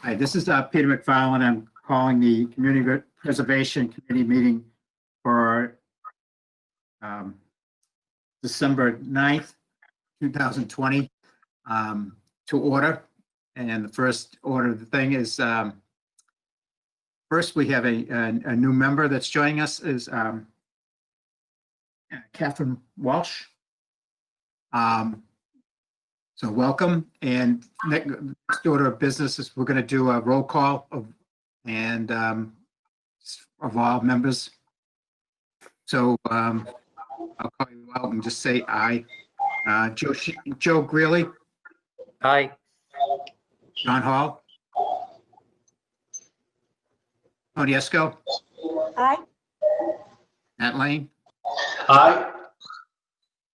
Hi, this is Peter McFarland. I'm calling the Community Preservation Committee meeting for December 9th, 2020 to order. And the first order of the thing is, first we have a new member that's joining us is Catherine Walsh. So welcome. And next order of business is we're going to do a roll call of all members. So I'll call you out and just say aye. Joe Greeley. Aye. John Hall. Tony Esco. Aye. Matt Lane. Aye.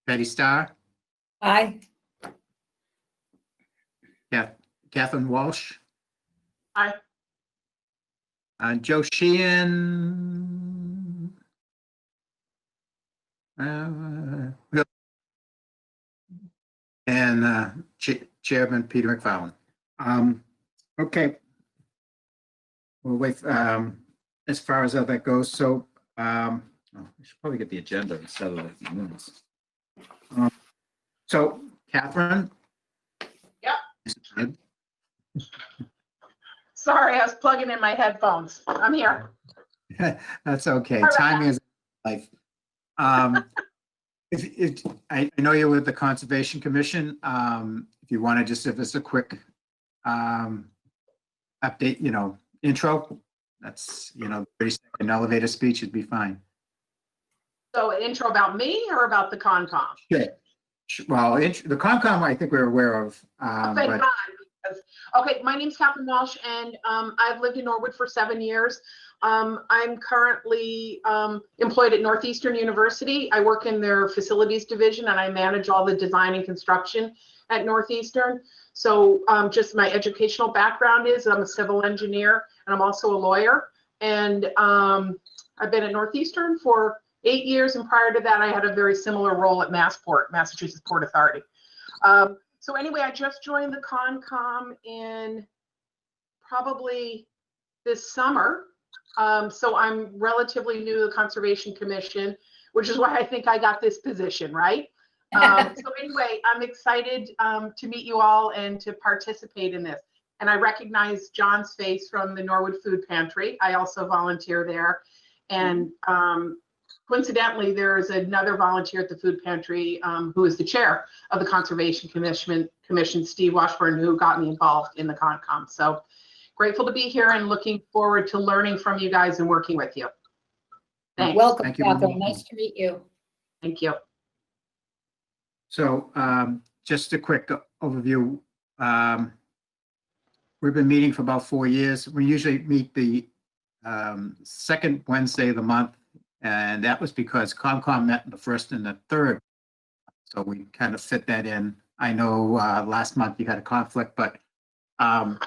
Betty Starr. Aye. Catherine Walsh. Aye. Joe Sheehan. And Chairman Peter McFarland. Okay. We'll wait as far as how that goes. So I should probably get the agenda instead of the minutes. So Catherine. Yep. Good. Sorry, I was plugging in my headphones. I'm here. That's okay. All right. Timing is life. I know you're with the Conservation Commission. If you want to just give us a quick update, intro, that's, 30-second elevator speech would be fine. So an intro about me or about the Concom? Sure. Well, the Concom, I think we're aware of. Thank God, because, okay, my name's Catherine Walsh, and I've lived in Norwood for 7 years. I'm currently employed at Northeastern University. I work in their facilities division, and I manage all the design and construction at Northeastern. So just my educational background is I'm a civil engineer, and I'm also a lawyer. And I've been at Northeastern for 8 years, and prior to that, I had a very similar role at Massport, Massachusetts Port Authority. So anyway, I just joined the Concom in probably this summer. So I'm relatively new to the Conservation Commission, which is why I think I got this position, right? So anyway, I'm excited to meet you all and to participate in this. And I recognize John's face from the Norwood Food Pantry. I also volunteer there. And coincidentally, there's another volunteer at the food pantry who is the chair of the Conservation Commission, Steve Washburn, who got me involved in the Concom. So grateful to be here and looking forward to learning from you guys and working with you. Thanks. Welcome, Thank you. Catherine. Nice to meet you. Thank you. So just a quick overview. We've been meeting for about 4 years. We usually meet the second Wednesday of the month, and that was because ComCom met the first and the third. So we kind of fit that in. I know last month you had a conflict, but so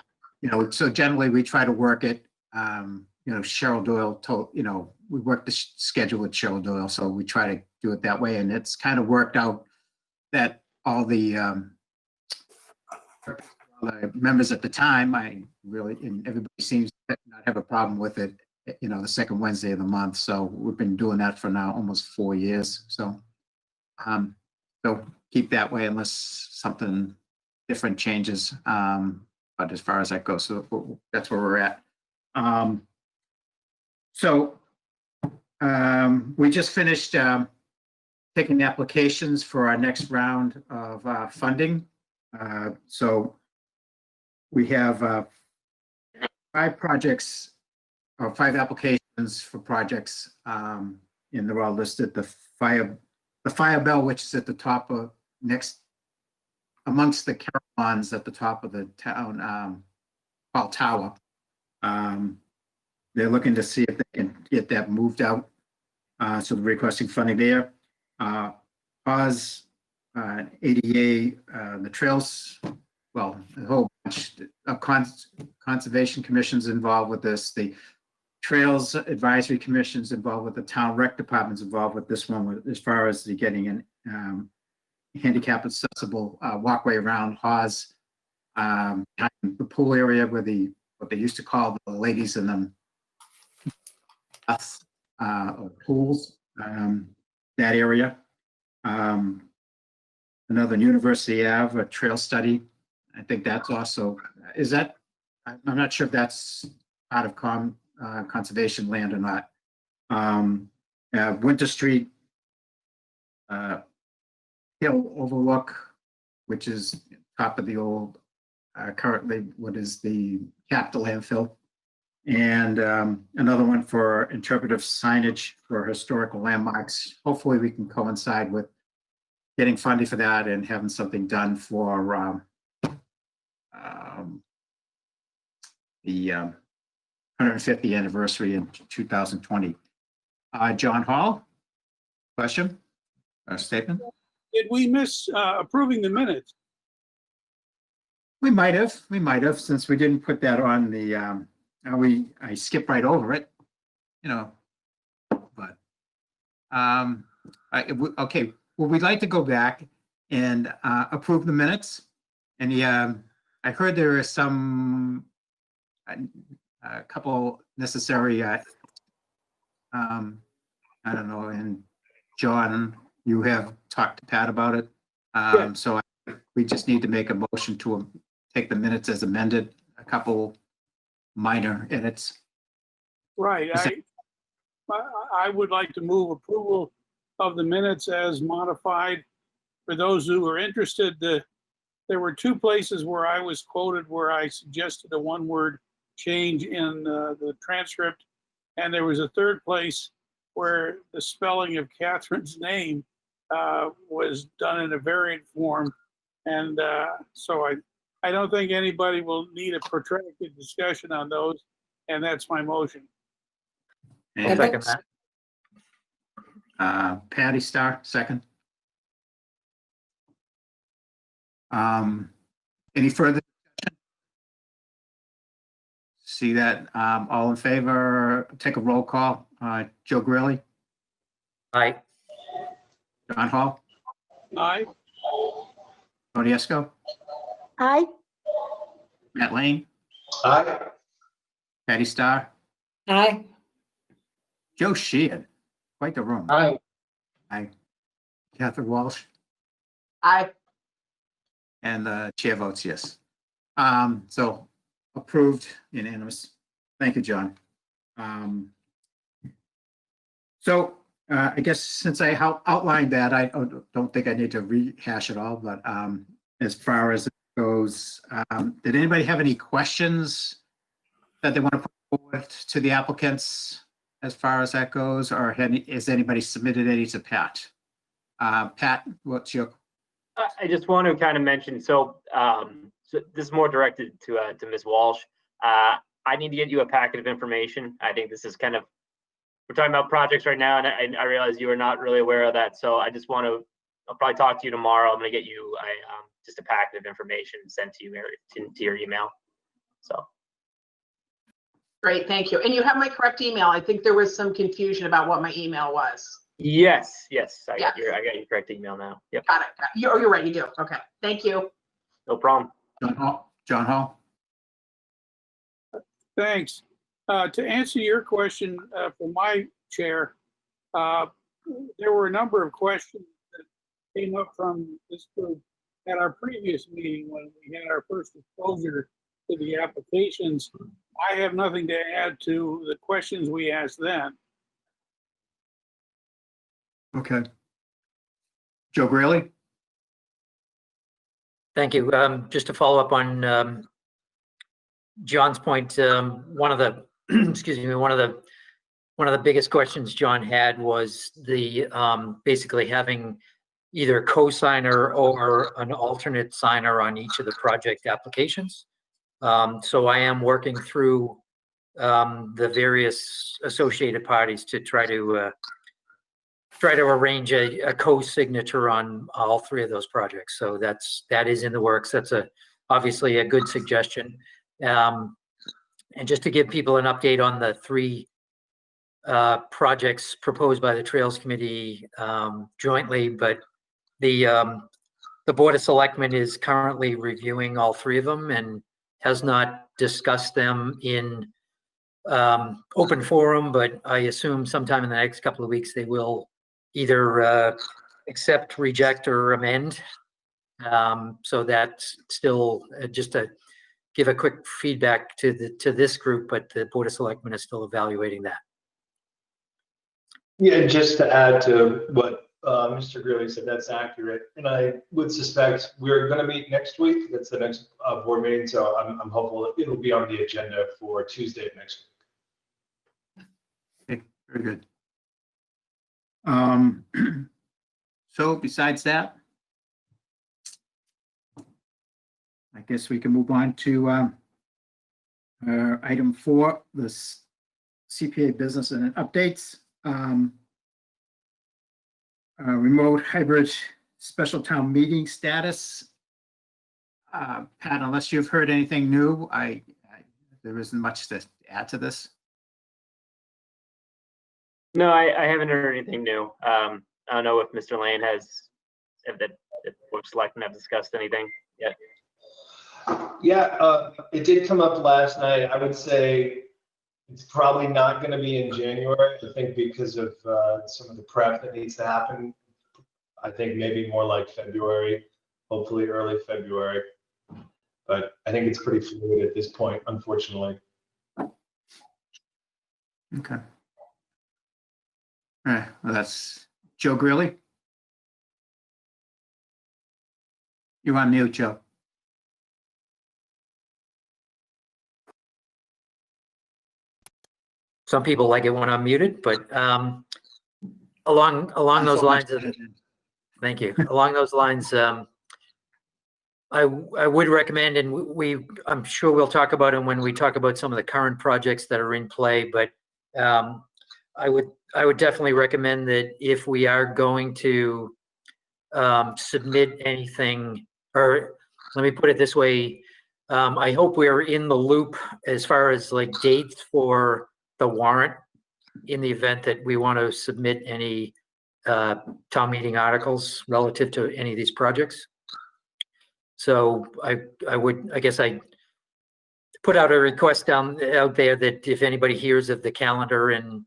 generally we try to work it. Cheryl Doyle told, we work the schedule with Cheryl Doyle, so we try to do it that way, and it's kind of worked out that all the members at the time, and everybody seems to not have a problem with it, the second Wednesday of the month. So we've been doing that for now almost 4 years. So, so keep that way unless something different changes. But as far as that goes, so that's where we're at. We just finished taking applications for our next round of funding. So we have 5 projects or 5 applications for projects, and they're all listed. The fire bell, which is at the top of next amongst the Carolines at the top of the town hall tower. They're looking to see if they can get that moved out. So they're requesting funding there. Oz, ADA, the trails, well, a whole bunch of conservation commissions involved with this. The Trails Advisory Commission's involved with the town rec department's involved with this one as far as the getting an handicap accessible walkway around Hawes, the pool area where the what they used to call the ladies in the baths, or pools, that area. Another University Ave, a trail study. I think that's also, is that, I'm not sure if that's out of conservation land or not. Winter Street, Hill Overlook, which is top of the old, currently what is the capital landfill. And another one for interpretive signage for historical landmarks. Hopefully we can coincide with getting funding for that and having something done for the 150th anniversary in 2020. John Hall, question or statement? Did we miss approving the minutes? We might have, since we didn't put that on the, I skipped right over it, you know, but, okay, well, we'd like to go back and approve the minutes. And I heard there are some, a couple necessary, I don't know, and John, you have talked to Pat about it. Yeah. So we just need to make a motion to take the minutes as amended, a couple minor edits. Right. I would like to move approval of the minutes as modified. For those who are interested, there were two places where I was quoted where I suggested a one-word change in the transcript. And there was a third place where the spelling of Catherine's name was done in a variant form. And so I don't think anybody will need a protracted discussion on those. And that's my motion. I'll second that. Patty Starr, second. Any further discussion? See that, all in favor, take a roll call. Joe Grilli, Aye. John Hall, Aye. Tony Esco, Aye. Matt Lane, Aye. Patty Starr, Aye. Joe Sheehan, quite the room. Aye. Aye. Catherine Walsh, Aye. and the chair votes yes. So approved, unanimous. Thank you, John. So I guess since I outlined that, I don't think I need to rehash it all, but as far as it goes, did anybody have any questions that they want to put forward to the applicants as far as that goes, or has anybody submitted any to Pat? Pat, what's your? I just want to kind of mention, so this is more directed to Ms. Walsh. I need to get you a packet of information. I think this is kind of, we're talking about projects right now, and I realize you are not really aware of that. So I just want to, I'll probably talk to you tomorrow. I'm going to get you just a packet of information sent to you to your email. So. Great, thank you. And you have my correct email. I think there was some confusion about what my email was. Yes. I Yeah. got your correct email now. Yep. Got it. You're right, you do. Okay, thank you. No problem. John Hall? Thanks. To answer your question from my chair, there were a number of questions that came up from this group at our previous meeting when we had our first exposure to the applications. I have nothing to add to the questions we asked then. Okay. Joe Grilli? Thank you. Just to follow up on John's point, one of the excuse me, one of the biggest questions John had was the basically having either a co-signer or an alternate signer on each of the project applications. So I am working through the various associated parties to try to arrange a co-signature on all three of those projects. So that is in the works. That's obviously a good suggestion. And just to give people an update on the three projects proposed by the Trails Committee jointly, but the Board of Selectmen is currently reviewing all three of them, and has not discussed them in open forum, but I assume sometime in the next couple of weeks, they will either accept, reject, or amend. So that's still just to give a quick feedback to this group, but the Board of Selectmen is still evaluating that. Yeah, just to add to what Mr. Greeley said, that's accurate. And I would suspect we're going to meet next week. That's the next board meeting. So I'm hopeful it'll be on the agenda for Tuesday of next week. Okay, very good. So besides that, I guess we can move on to item 4, the CPA business and updates. Remote hybrid special town meeting status. Pat, unless you've heard anything new, there isn't much to add to this. No, I haven't heard anything new. I don't know if Mr. Lane if the Board of Selectmen have discussed anything yet. Yeah, it did come up last night. I would say it's probably not going to be in January. I think because of some of the prep that needs to happen. I think maybe more like February, hopefully early February. But I think it's pretty fluid at this point, unfortunately. Okay. All right, well, that's Joe Greeley. You're on mute, Joe. Some people like it when I'm muted, but along those lines, thank you. Along those lines, I would recommend, and I'm sure we'll talk about it when we talk about some of the current projects that are in play, but I would definitely recommend that if we are going to submit anything, or let me put it this way, I hope we're in the loop as far as like dates for the warrant in the event that we want to submit any town meeting articles relative to any of these projects. So I guess I put out a request out there that if anybody hears of the calendar and,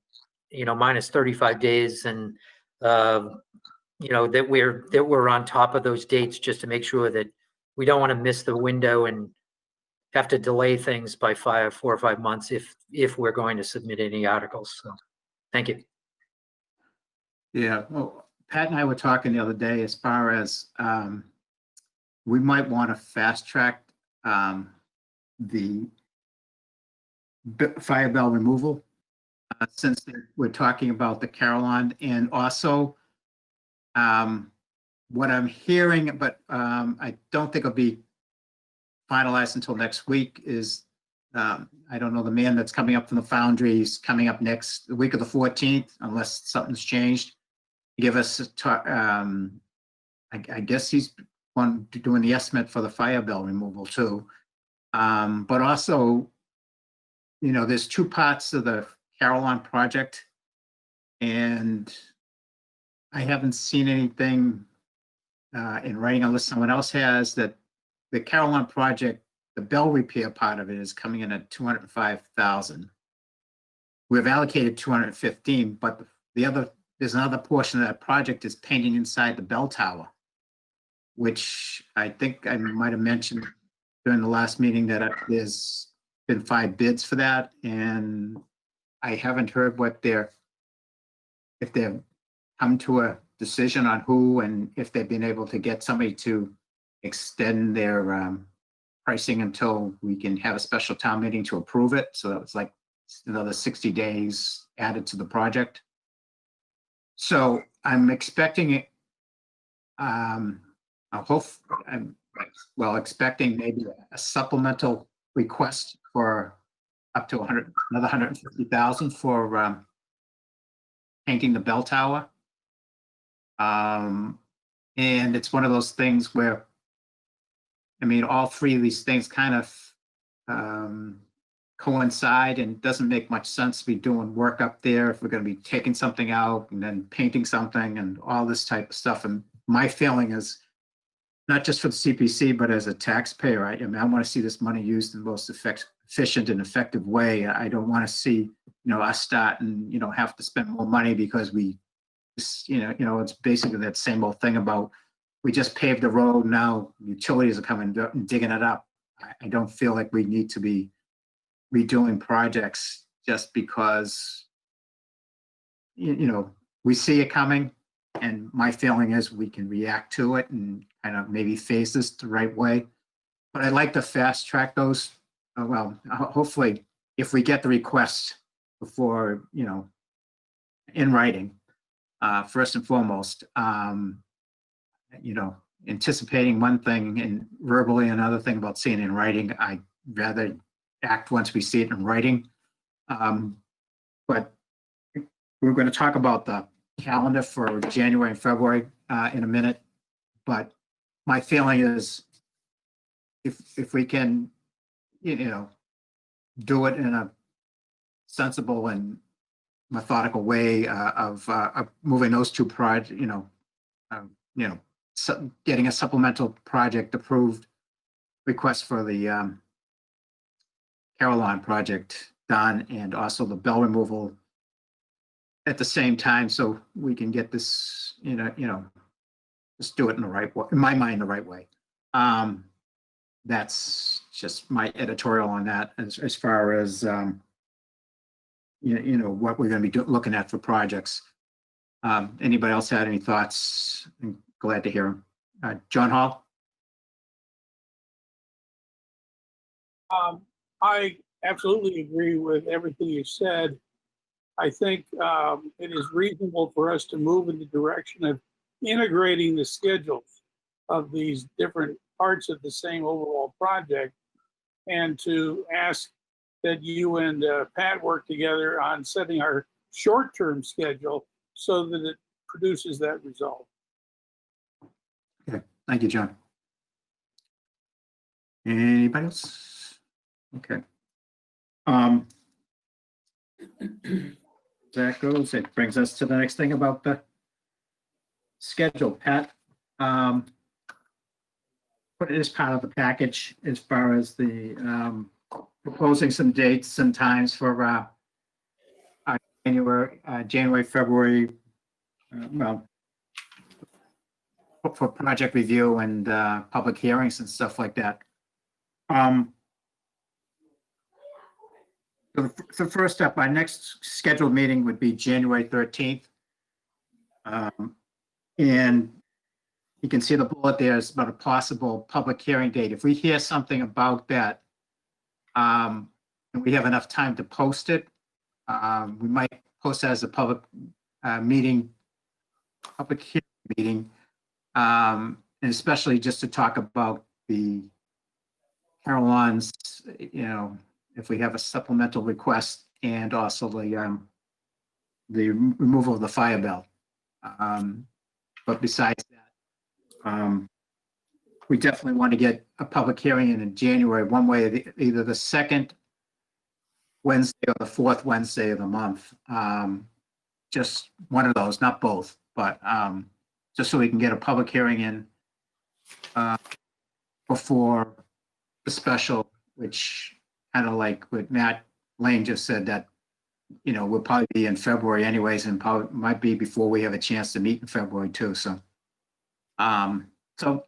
minus 35 days and, that we're on top of those dates, just to make sure that we don't want to miss the window and have to delay things by 4 or 5 months if we're going to submit any articles. So, thank you. Yeah, well, Pat and I were talking the other day as far as we might want to fast track the fire bell removal since we're talking about the Carillon, and also what I'm hearing, but I don't think it'll be finalized until next week, is I don't know, the man that's coming up from the foundry is coming up the week of the 14th, unless something's changed. Give us I guess he's doing the estimate for the fire bell removal too. But also, there's 2 parts of the Carillon project, and I haven't seen anything in writing, unless someone else has, that the Carillon project, the bell repair part of it is coming in at $205,000. We've allocated 215, but there's another portion of that project is painting inside the bell tower, which I think I might have mentioned during the last meeting that there's been 5 bids for that, and I haven't heard if they've come to a decision on who, and if they've been able to get somebody to extend their pricing until we can have a special town meeting to approve it. So that was like another 60 days added to the project. So I'm expecting it. I'm expecting maybe a supplemental request for up to another 150,000 for painting the bell tower. And it's one of those things where, all 3 of these things kind of coincide, and it doesn't make much sense to be doing work up there if we're going to be taking something out and then painting something and all this type of stuff. And my feeling is not just for the CPC, but as a taxpayer, I mean, I want to see this money used in the most efficient and effective way. I don't want to see, us start and, have to spend more money because it's basically that same old thing about, we just paved the road, now utilities are coming and digging it up. I don't feel like we need to be redoing projects just because, we see it coming. And my feeling is we can react to it and kind of maybe phase this the right way. But I'd like to fast track those. Hopefully, if we get the request before, in writing, first and foremost, anticipating one thing and verbally another thing about seeing it in writing. I'd rather act once we see it in writing. But we're going to talk about the calendar for January and February in a minute. But my feeling is if we can, do it in a sensible and methodical way of moving those two projects, getting a supplemental project approved, request for the Caroline project done, and also the bell removal at the same time, so we can get this, just do it in the right way, in my mind, the right way. That's just my editorial on that as far as, what we're going to be looking at for projects. Anybody else had any thoughts? I'm glad to hear them. John Hall? I absolutely agree with everything you said. I think it is reasonable for us to move in the direction of integrating the schedules of these different parts of the same overall project, and to ask that you and Pat work together on setting our short-term schedule so that it produces that result. Okay, thank you, John. Anybody else? Okay. That goes, it brings us to the next thing about the schedule. Pat, put it as part of the package as far as the proposing some dates and times for January, February, for project review and public hearings and stuff like that. So first step, our next scheduled meeting would be January 13th. And you can see the bullet there is about a possible public hearing date. If we hear something about that, and we have enough time to post it, we might post that as a public meeting, public hearing meeting, and especially just to talk about the Caroline's, if we have a supplemental request, and also the removal of the fire bell. But besides that, we definitely want to get a public hearing in January, one way, either the second Wednesday or the fourth Wednesday of the month. Just one of those, not both, but just so we can get a public hearing in before the special, which kind of like what Matt Lane just said, that, we'll probably be in February anyways, and probably might be before we have a chance to meet in February too. So, so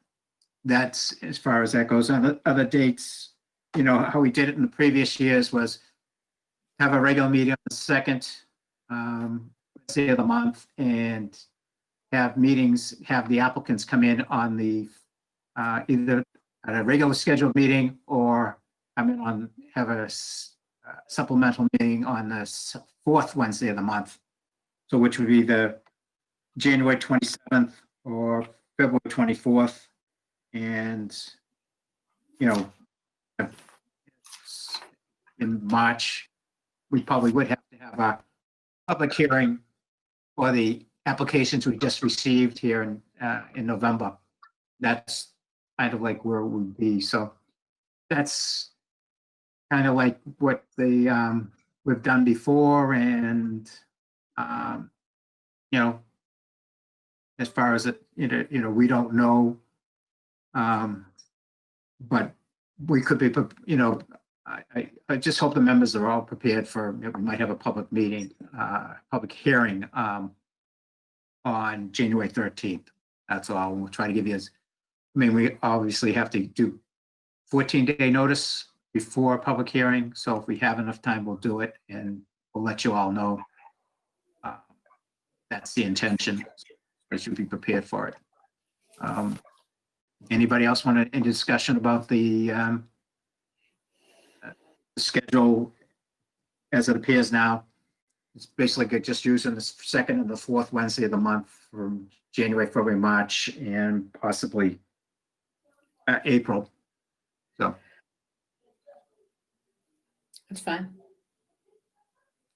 that's as far as that goes. On other dates, how we did it in the previous years was have a regular meeting on the second Wednesday of the month, and have meetings, have the applicants come in on the either at a regular scheduled meeting, or have a supplemental meeting on the fourth Wednesday of the month. So which would be the January 27th or February 24th. And, in March, we probably would have to have a public hearing for the applications we just received here in November. That's kind of like where we'd be. So that's kind of like what we've done before. And, as far as it, we don't know But we could be, you know, I just hope the members are all prepared for, we might have a public meeting, public hearing on January 13th. That's all. We'll try to give you, we obviously have to do 14-day notice before a public hearing. So if we have enough time, we'll do it and we'll let you all know. That's the intention. I should be prepared for it. Anybody else want any discussion about the schedule as it appears now? It's basically just using the second and the fourth Wednesday of the month from January, February, March, and possibly April. So. That's fine.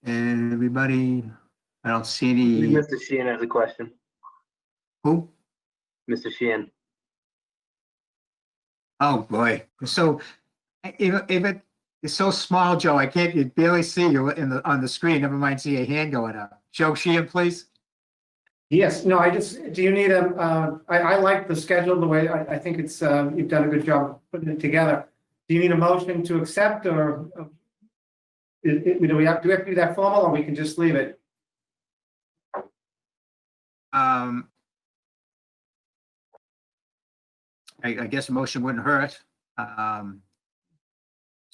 And everybody, I don't see any. Mr. Sheehan has a question. Who? Mr. Sheehan. Oh, boy. So if it's so small, Joe, I can't barely see you on the screen. Never mind, see a hand going up. Joe Sheehan, please. Yes, no, do you need I like the schedule, the way, I think it's, you've done a good job putting it together. Do you need a motion to accept, or do we have to do that formal, or we can just leave it? I guess a motion wouldn't hurt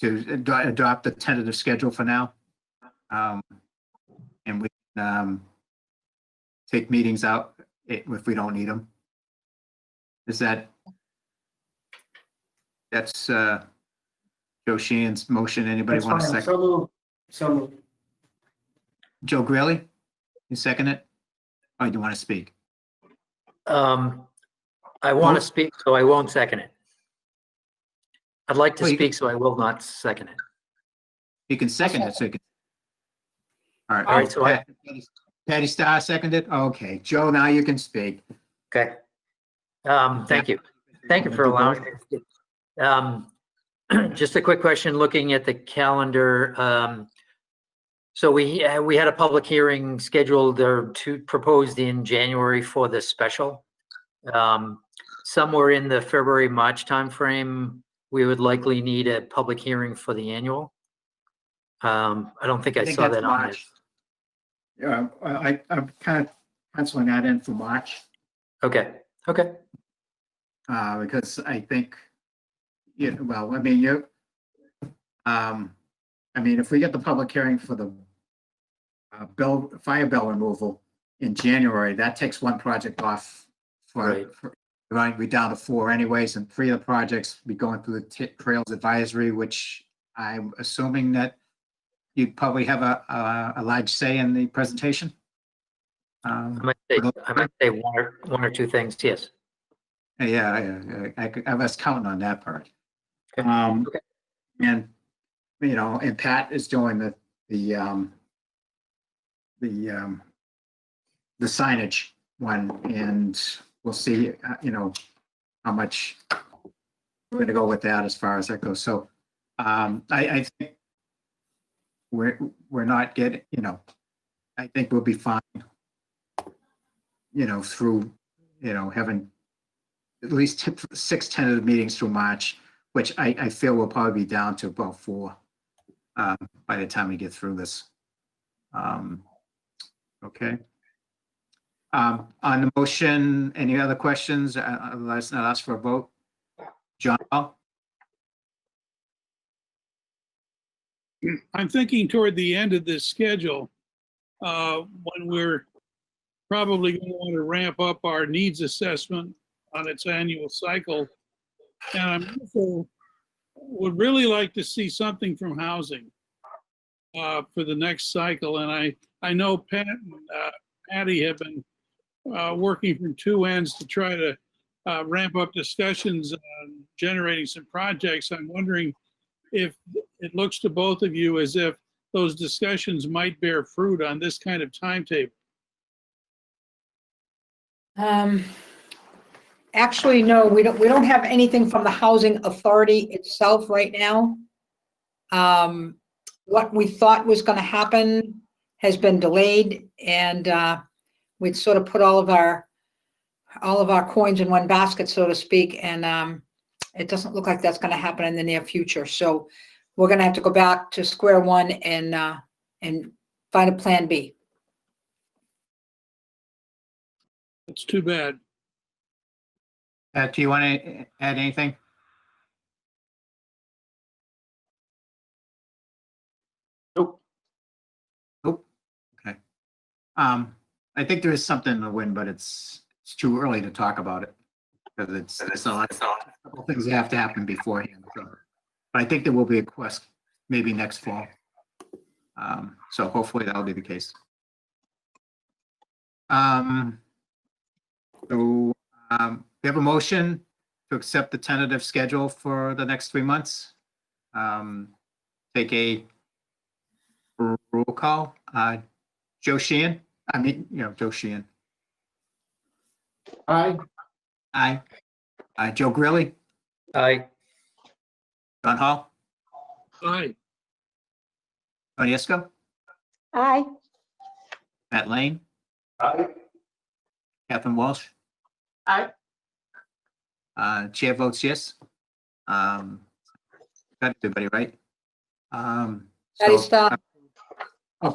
to adopt the tentative schedule for now. And we can take meetings out if we don't need them. Is that's Joe Sheehan's motion. Anybody That's want to fine. second? So moved. Joe Greeley, you second it? Or do you want to speak? I want to speak, so I won't second it. I'd like to Well, you speak, so I will not second it. You can second it, so you can. All right. All right, so Patty Starr seconded. Okay, Joe, now you can speak. Okay. Thank you. Thank you for allowing me. Just a quick question, looking at the calendar. So we had a public hearing scheduled or proposed in January for the special. Somewhere in the February, March timeframe, we would likely need a public hearing for the annual. I don't think I saw that's that on March. Yeah, I'm kind of penciling that in for March. Okay. Okay. Because I think, well, if we get the public hearing for the fire bell removal in January, that takes one project off Right. We're down to 4 anyways, and 3 of the projects be going through the Trails Advisory, which I'm assuming that you'd probably have a large say in the presentation. I might say one or two things. Yes. Yeah, I was counting on that part. Okay. Okay. And and Pat is doing the signage one, and we'll see, how much we're going to go with that as far as that goes. So I think we're not getting, I think we'll be fine, through, having at least 6 tentative meetings through March, which I feel we'll probably be down to about 4 by the time we get through this. Okay. On the motion, any other questions? Let's not ask for a vote. John? I'm thinking toward the end of this schedule, when we're probably going to want to ramp up our needs assessment on its annual cycle. And I'm also would really like to see something from housing for the next cycle. And I know Pat and Patty have been working from 2 ends to try to ramp up discussions on generating some projects. I'm wondering if it looks to both of you as if those discussions might bear fruit on this kind of timetable. Actually, no, we don't have anything from the Housing Authority itself right now. What we thought was going to happen has been delayed, and we'd sort of put all of our all of our coins in one basket, so to speak, and it doesn't look like that's gonna happen in the near future. So we're gonna have to go back to square one and find a plan B. It's too bad. Do you want to add anything? Nope. Nope. Okay. I think there is something in the wind, but it's too early to talk about it. Because it's a couple things that have to happen beforehand. So. But I think there will be a quest maybe next fall. So hopefully that'll be the case. So we have a motion to accept the tentative schedule for the next 3 months. Take a roll call. Joe Sheehan, Joe Sheehan. Aye. Aye. Joe Grilli, Aye. John Hall, Aye. Tony Isco, Aye. Matt Lane, Aye. Catherine Walsh. Aye. Chair votes yes. Got everybody right. Patty, So- stop.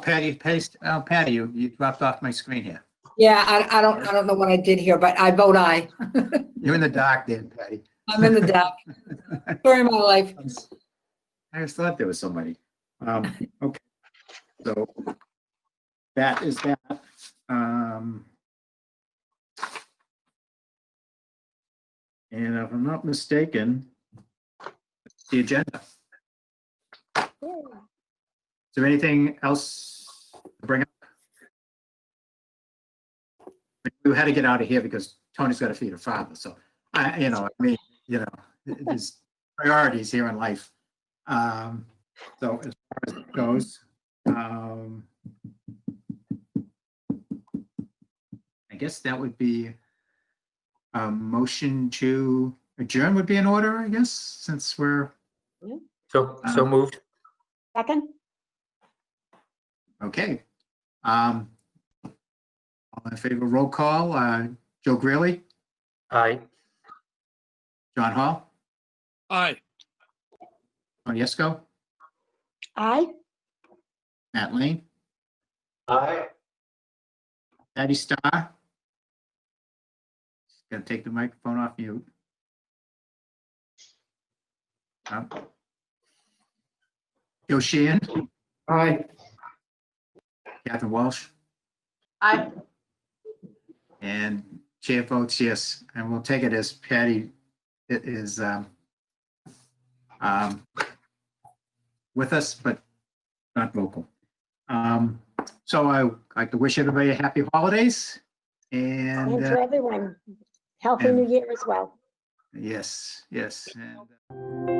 Patty, you dropped off my screen here. Yeah, I don't know what I did here, but I vote aye. You're in the dark then, Patty. I'm in the dark. Story of my life. I just thought there was somebody. Okay. So that is that. And if I'm not mistaken, it's the agenda. Is there anything else to bring up? We had to get out of here because Tony's got to feed her father. So there's priorities here in life. So as far as it goes, I guess that would be a motion to adjourn would be in order, I guess, since we're So moved. Second? okay. All in favor, roll call. Joe Grilli, Aye. John Hall, Aye. Tony Isco, Aye. Matt Lane, Aye. Patty Starr. Got to take the microphone off mute. Joe Sheehan, Aye. Catherine Walsh, Aye. and chair votes yes. And we'll take it as Patty is with us, but not vocal. So I'd like to wish everybody a happy holidays. And And to everyone, healthy and- new year as well. yes. And